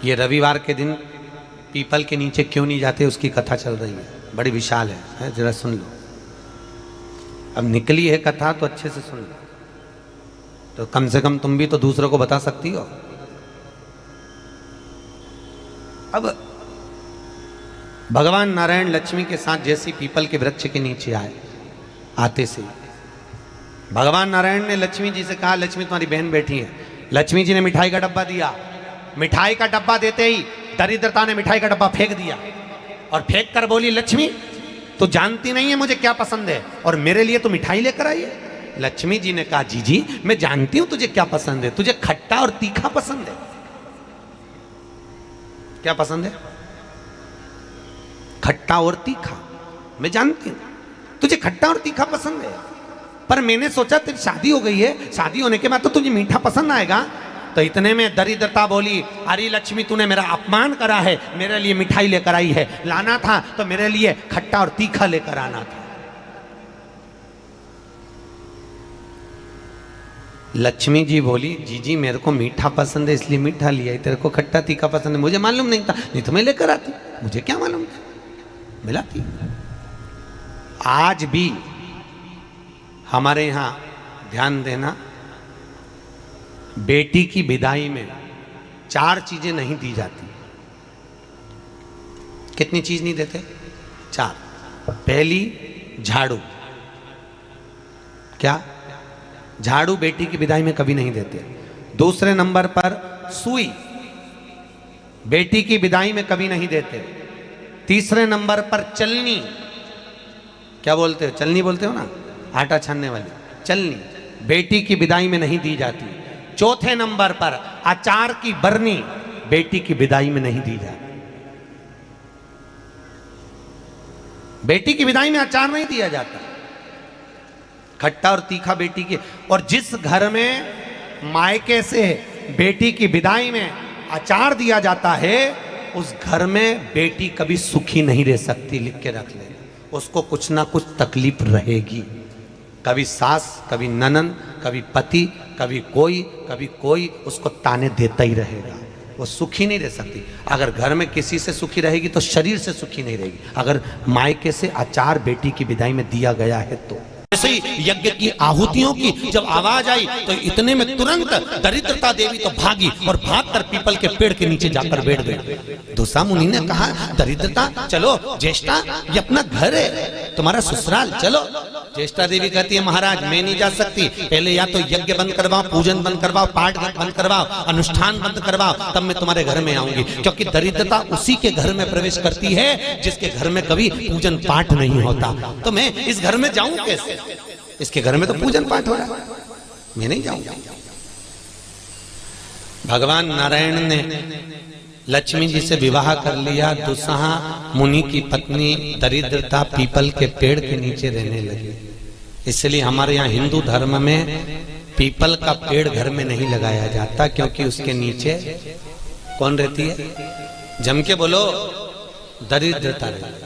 ये रविवार के दिन पीपल के नीचे क्यों नहीं जाते, उसकी कथा चल रही है, बड़ी विशाल है, जरा सुन लो। अब निकली है कथा तो अच्छे से सुन लो, तो कम से कम तुम भी तो दूसरों को बता सकती हो। अब भगवान नारायण लक्ष्मी के साथ जैसी पीपल के वृक्ष के नीचे आए, आते से भगवान नारायण ने लक्ष्मी जी से कहा, लक्ष्मी तुम्हारी बहन बैठी है। लक्ष्मी जी ने मिठाई का डब्बा दिया। मिठाई का डब्बा देते ही दरिद्रता ने मिठाई का डब्बा फेंक दिया और फेंक कर बोली, लक्ष्मी तो जानती नहीं है मुझे क्या पसंद है और मेरे लिए तो मिठाई लेकर आई है। लक्ष्मी जी ने कहा, जी जी मैं जानती हूं तुझे क्या पसंद है, तुझे खट्टा और तीखा पसंद है। क्या पसंद है? खट्टा और तीखा। मैं जानती हूं तुझे खट्टा और तीखा पसंद है, पर मैंने सोचा तेरी शादी हो गई है, शादी होने के बाद तो तुझे मीठा पसंद आएगा। तो इतने में दरिद्रता बोली, अरे लक्ष्मी तूने मेरा अपमान करा है, मेरे लिए मिठाई लेकर आई है, लाना था तो मेरे लिए खट्टा और तीखा लेकर आना था। लक्ष्मी जी बोली, जी मेरे को मीठा पसंद है इसलिए मीठा लिया, तेरे को खट्टा तीखा पसंद है मुझे मालूम नहीं था, नहीं तो मैं लेकर आती, मुझे क्या मालूम था, मिलाती। आज भी हमारे यहां ध्यान देना, बेटी की विदाई में 4 चीजें नहीं दी जाती। कितनी चीज नहीं देते? 4। पहली झाड़ू। क्या? झाड़ू बेटी की विदाई में कभी नहीं देते। दूसरे नंबर पर सुई, बेटी की विदाई में कभी नहीं देते। तीसरे नंबर पर चलनी। क्या बोलते हो? चलनी बोलते हो ना, आटा छानने वाली चलनी, बेटी की विदाई में नहीं दी जाती। चौथे नंबर पर अचार की बरनी, बेटी की विदाई में नहीं दी जाती। बेटी की विदाई में अचार नहीं दिया जाता, खट्टा और तीखा बेटी की। और जिस घर में मायके से बेटी की विदाई में अचार दिया जाता है, उस घर में बेटी कभी सुखी नहीं रह सकती। लिख के रख लेना, उसको कुछ ना कुछ तकलीफ रहेगी। कभी सास, कभी ननन, कभी पति, कभी कोई उसको ताने देता ही रहेगा, वो सुखी नहीं रह सकती। अगर घर में किसी से सुखी रहेगी तो शरीर से सुखी नहीं रहेगी। अगर मायके से अचार बेटी की विदाई में दिया गया है तो ऐसे ही यज्ञ की आहुतियों की जब आवाज आई तो इतने में तुरंत दरिद्रता देवी तो भागी और भागकर पीपल के पेड़ के नीचे जाकर बैठ गई। दूसरा मुनि ने कहा, दरिद्रता चलो, ज्येष्ठा ये अपना घर है, तुम्हारा ससुराल, चलो। ज्येष्ठा देवी कहती है, महाराज मैं नहीं जा सकती, पहले या तो यज्ञ बंद करवाओ, पूजन बंद करवाओ, पाठ बंद करवाओ, अनुष्ठान बंद करवाओ, तब मैं तुम्हारे घर में आऊंगी। क्योंकि दरिद्रता उसी के घर में प्रवेश करती है जिसके घर में कभी पूजन पाठ नहीं होता। तो मैं इस घर में जाऊं कैसे? इसके घर में तो पूजन पाठ हो रहा है, मैं नहीं जाऊंगा। भगवान नारायण ने लक्ष्मी जी से विवाह कर लिया। दुस्सहा मुनि की पत्नी दरिद्रता पीपल के पेड़ के नीचे रहने लगी। इसलिए हमारे यहाँ हिंदू धर्म में पीपल का पेड़ घर में नहीं लगाया जाता, क्योंकि उसके नीचे कौन रहती है? जम के बोलो, दरिद्रता रहती,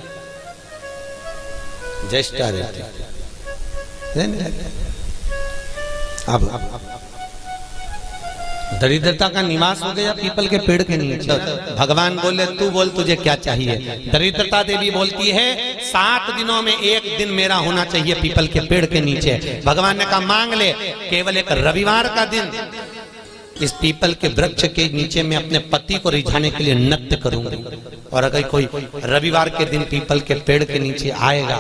ज्येष्ठा रहती। अब दरिद्रता का निवास हो गया पीपल के पेड़ के नीचे। भगवान बोले, तू बोल तुझे क्या चाहिए? दरिद्रता देवी बोलती है, 7 दिनों में 1 दिन मेरा होना चाहिए पीपल के पेड़ के नीचे। भगवान ने कहा, मांग ले, केवल एक रविवार का दिन इस पीपल के वृक्ष के नीचे मैं अपने पति को रिझाने के लिए नृत्य करूंगी। और अगर कोई रविवार के दिन पीपल के पेड़ के नीचे आएगा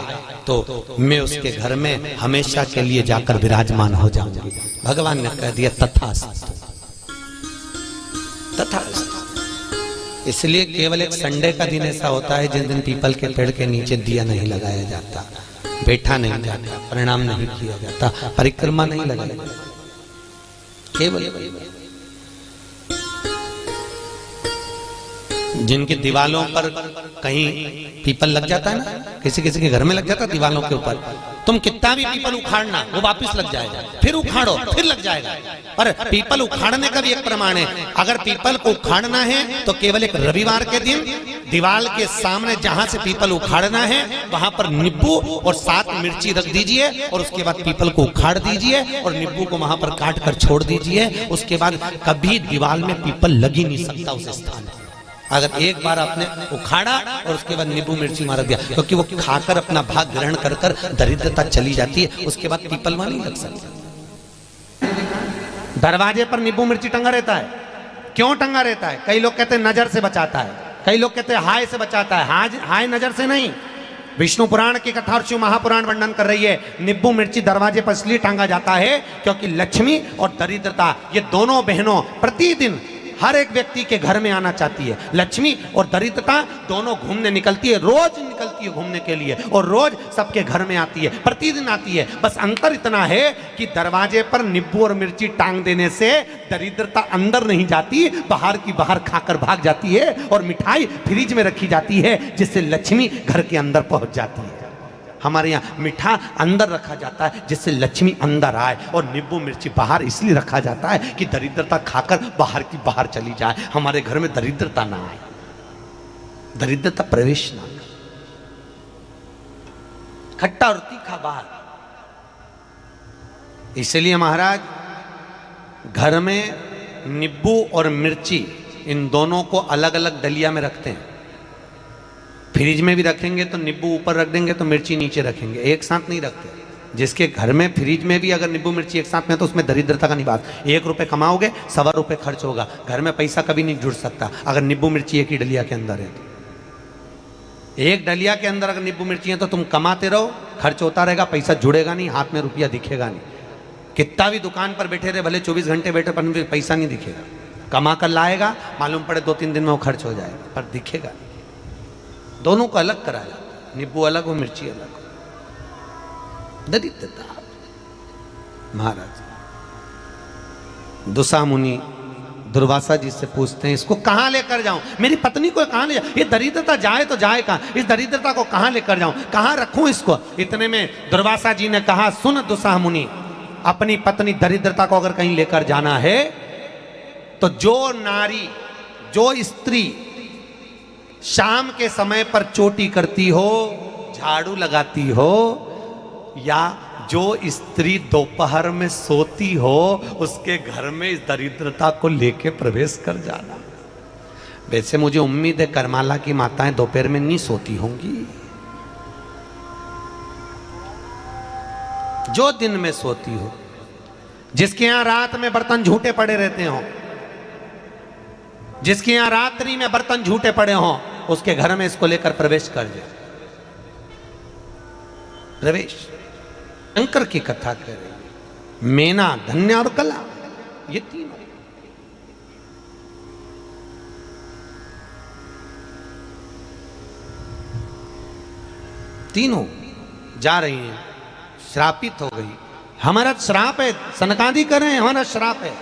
तो मैं उसके घर में हमेशा के लिए जाकर विराजमान हो जाऊंगी। भगवान ने कह दिया, तथास्तु, तथास्तु। इसलिए केवल एक संडे का दिन ऐसा होता है जिस दिन पीपल के पेड़ के नीचे दिया नहीं लगाया जाता, बैठा नहीं जाता, प्रणाम नहीं किया जाता, परिक्रमा नहीं लगाई जाती। केवल जिनकी दीवालों पर कहीं पीपल लग जाता है ना, किसी किसी के घर में लग जाता है दीवालों के ऊपर, तुम कितना भी पीपल उखाड़ना वो वापस लग जाएगा, फिर उखाड़ो फिर लग जाएगा। पर पीपल उखाड़ने का भी एक प्रमाण है। अगर पीपल को उखाड़ना है तो केवल एक रविवार के दिन दीवार के सामने जहां से पीपल उखाड़ना है वहां पर नींबू और 7 मिर्ची रख दीजिए और उसके बाद पीपल को उखाड़ दीजिए और नींबू को वहां पर काट कर छोड़ दीजिए। उसके बाद कभी दीवार में पीपल लग ही नहीं सकता उस स्थान पर। अगर एक बार आपने उखाड़ा और उसके बाद नींबू मिर्ची मार दिया, क्योंकि वो खाकर अपना भाग ग्रहण कर कर दरिद्रता चली जाती है, उसके बाद पीपलवा नहीं लग सकता। दरवाजे पर नींबू मिर्ची टंगा रहता है, क्यों टंगा रहता है? कई लोग कहते हैं नजर से बचाता है, कई लोग कहते हैं हाय से बचाता है। हाय नजर से नहीं। विष्णु पुराण की कथा और शिव महापुराण वर्णन कर रही है, नींबू मिर्ची दरवाजे पर इसलिए टांगा जाता है क्योंकि लक्ष्मी और दरिद्रता ये दोनों बहनों प्रतिदिन हर एक व्यक्ति के घर में आना चाहती है। लक्ष्मी और दरिद्रता दोनों घूमने निकलती है, रोज निकलती है घूमने के लिए और रोज सबके घर में आती है, प्रतिदिन आती है। बस अंतर इतना है कि दरवाजे पर नींबू और मिर्ची टांग देने से दरिद्रता अंदर नहीं जाती, बाहर की बाहर खाकर भाग जाती है, और मिठाई फ्रिज में रखी जाती है जिससे लक्ष्मी घर के अंदर पहुंच जाती है। हमारे यहाँ मीठा अंदर रखा जाता है जिससे लक्ष्मी अंदर आए, और नींबू मिर्ची बाहर इसलिए रखा जाता है कि दरिद्रता खाकर बाहर की बाहर चली जाए, हमारे घर में दरिद्रता ना आए, दरिद्रता प्रवेश ना करे। खट्टा और तीखा बाहर। इसलिए महाराज घर में नींबू और मिर्ची इन दोनों को अलग अलग डलिया में रखते हैं। फ्रिज में भी रखेंगे तो नींबू ऊपर रख देंगे तो मिर्ची नीचे रखेंगे, एक साथ नहीं रखते। जिसके घर में फ्रिज में भी अगर नींबू मिर्ची एक साथ में तो उसमें दरिद्रता का निवास। 1 रुपये कमाओगे, 1.25 रुपये खर्च होगा। घर में पैसा कभी नहीं जुड़ सकता अगर नींबू मिर्ची एक ही डलिया के अंदर है तो। एक डलिया के अंदर अगर नींबू मिर्ची है तो तुम कमाते रहो, खर्च होता रहेगा, पैसा जुड़ेगा नहीं, हाथ में रुपया दिखेगा नहीं। कितना भी दुकान पर बैठे रहे, भले 24 घंटे बैठे, पर पैसा नहीं दिखेगा। कमा कर लाएगा, मालूम पड़े 2-3 दिन में वो खर्च हो जाएगा, पर दिखेगा नहीं। दोनों को अलग कराया, नींबू अलग हो, मिर्ची अलग हो। दरिद्रता। महाराज दुसा मुनि दुर्वासा जी से पूछते हैं, इसको कहां लेकर जाऊं? मेरी पत्नी को कहां ले जाऊं? ये दरिद्रता जाए तो जाए कहां? इस दरिद्रता को कहां लेकर जाऊं? कहां रखूं इसको? इतने में दुर्वासा जी ने कहा, सुन दुसा मुनि, अपनी पत्नी दरिद्रता को अगर कहीं लेकर जाना है तो जो नारी, जो स्त्री शाम के समय पर चोटी करती हो, झाड़ू लगाती हो, या जो स्त्री दोपहर में सोती हो, उसके घर में इस दरिद्रता को लेके प्रवेश कर जाना। वैसे मुझे उम्मीद है करमाला की माताएं दोपहर में नहीं सोती होंगी, जो दिन में सोती हो, जिसके यहां रात में बर्तन झूठे पड़े रहते हो, जिसके यहां रात्रि में बर्तन झूठे पड़े हों, उसके घर में इसको लेकर प्रवेश कर जाए। प्रवेश। शंकर की कथा कर रही है, मेना, धन्या और कला, ये तीनों जा रही हैं, श्रापित हो गई। हमारा श्राप है, सनकादि कर रहे हैं, हमारा श्राप है,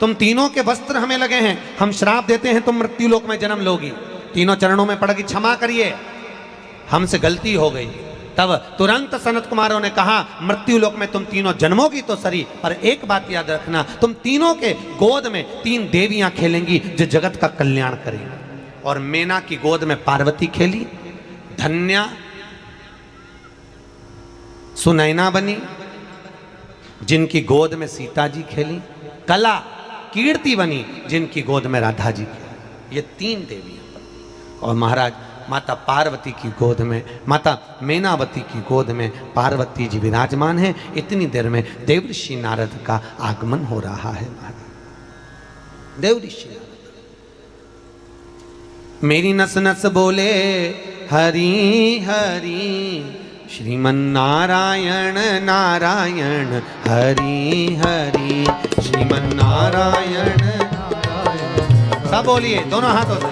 तुम तीनों के वस्त्र हमें लगे हैं, हम श्राप देते हैं, तुम मृत्यु लोक में जन्म लोगी। तीनों चरणों में पड़ गई, क्षमा करिए, हमसे गलती हो गई। तब तुरंत सनत कुमारों ने कहा, मृत्यु लोक में तुम तीनों जन्मोगी तो सही, पर एक बात याद रखना, तुम तीनों के गोद में 3 देवियां खेलेंगी जो जगत का कल्याण करेंगी। और मेना की गोद में पार्वती खेली, धन्या सुनैना बनी, जिनकी गोद में सीता जी खेली, कला कीर्ति बनी, जिनकी गोद में राधा जी खेली। ये 3 देवियां। और महाराज माता पार्वती की गोद में, माता मेनावती की गोद में पार्वती जी विराजमान हैं। इतनी देर में देवऋषि नारद का आगमन हो रहा है। महाराज देवऋषि नारद मेरी नस नस बोले हरि हरि, श्रीमन नारायण नारायण हरि हरि, श्रीमन नारायण नारायण। सब बोलिए, दोनों हाथों से।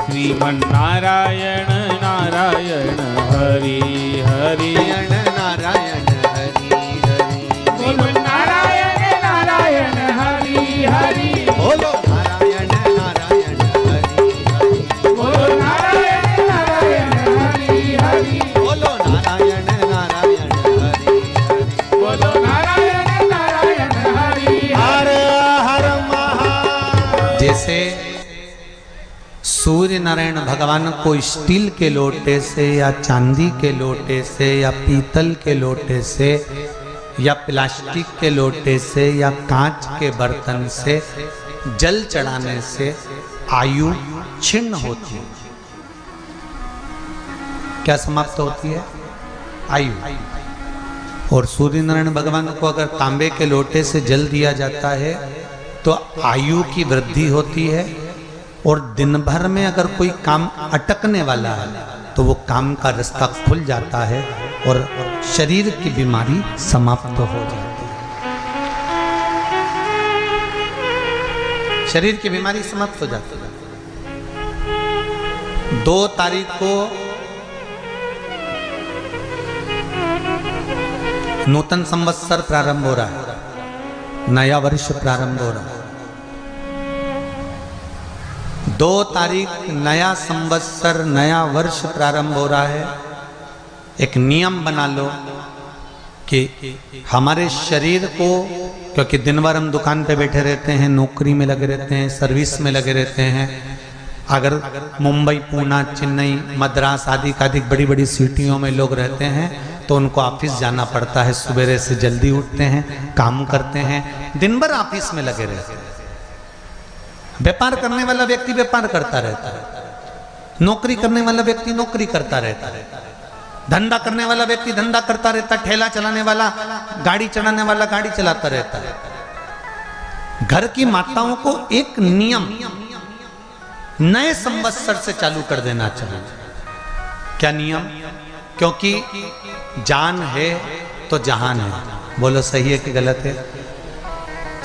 श्रीमन नारायण नारायण हरि हरि, नारायण हरि हरि, बोलो नारायण नारायण हरि हरि, बोलो नारायण नारायण हरि हरि, बोलो नारायण नारायण हरि हरि, बोलो नारायण नारायण हरि हरि, बोलो नारायण नारायण हरि हर हर महा। जैसे सूर्य नारायण भगवान को स्टील के लोटे से या चांदी के लोटे से या पीतल के लोटे से या प्लास्टिक के लोटे से या कांच के बर्तन से जल चढ़ाने से आयु छिन्न होती है। क्या समाप्त होती है? आयु। और सूर्य नारायण भगवान को अगर तांबे के लोटे से जल दिया जाता है तो आयु की वृद्धि होती है, और दिन भर में अगर कोई काम अटकने वाला है तो वो काम का रास्ता खुल जाता है और शरीर की बीमारी समाप्त हो जाती है। शरीर की बीमारी समाप्त हो जाती है। 2 तारीख को नूतन संवत्सर प्रारंभ हो रहा है, नया वर्ष प्रारंभ हो रहा है। 2 तारीख नया संवत्सर नया वर्ष प्रारंभ हो रहा है। एक नियम बना लो कि हमारे शरीर को, क्योंकि दिन भर हम दुकान पे बैठे रहते हैं, नौकरी में लगे रहते हैं, सर्विस में लगे रहते हैं। अगर मुंबई, पूना, चेन्नई, मद्रास आदि कादिक बड़ी बड़ी सिटियों में लोग रहते हैं तो उनको ऑफिस जाना पड़ता है। सवेरे से जल्दी उठते हैं, काम करते हैं, दिन भर ऑफिस में लगे रहते हैं। व्यापार करने वाला व्यक्ति व्यापार करता रहता है, नौकरी करने वाला व्यक्ति नौकरी करता रहता है, धंधा करने वाला व्यक्ति धंधा करता रहता है, ठेला चलाने वाला, गाड़ी चलाने वाला गाड़ी चलाता रहता है। घर की माताओं को एक नियम नए संवत्सर से चालू कर देना चाहिए। क्या नियम? क्योंकि जान है तो जहान है। बोलो सही है कि गलत है?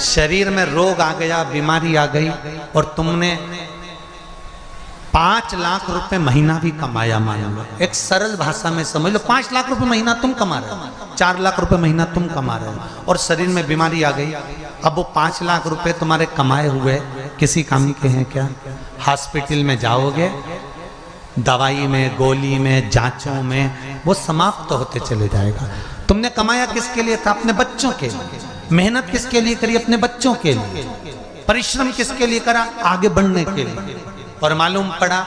शरीर में रोग आ गया, बीमारी आ गई, और तुमने 5 लाख रुपए महीना भी कमाया, मान लो, एक सरल भाषा में समझ लो, 5 लाख रुपए महीना तुम कमा रहे हो, 4 लाख रुपए महीना तुम कमा रहे हो, और शरीर में बीमारी आ गई। अब वो 5 लाख रुपए तुम्हारे कमाए हुए किसी काम के हैं क्या? हॉस्पिटल में जाओगे, दवाई में, गोली में, जांचों में वो समाप्त होते चले जाएगा। तुमने कमाया किसके लिए था? अपने बच्चों के लिए। मेहनत किसके लिए करी? अपने बच्चों के लिए। परिश्रम किसके लिए करा? आगे बढ़ने के लिए। और मालूम पड़ा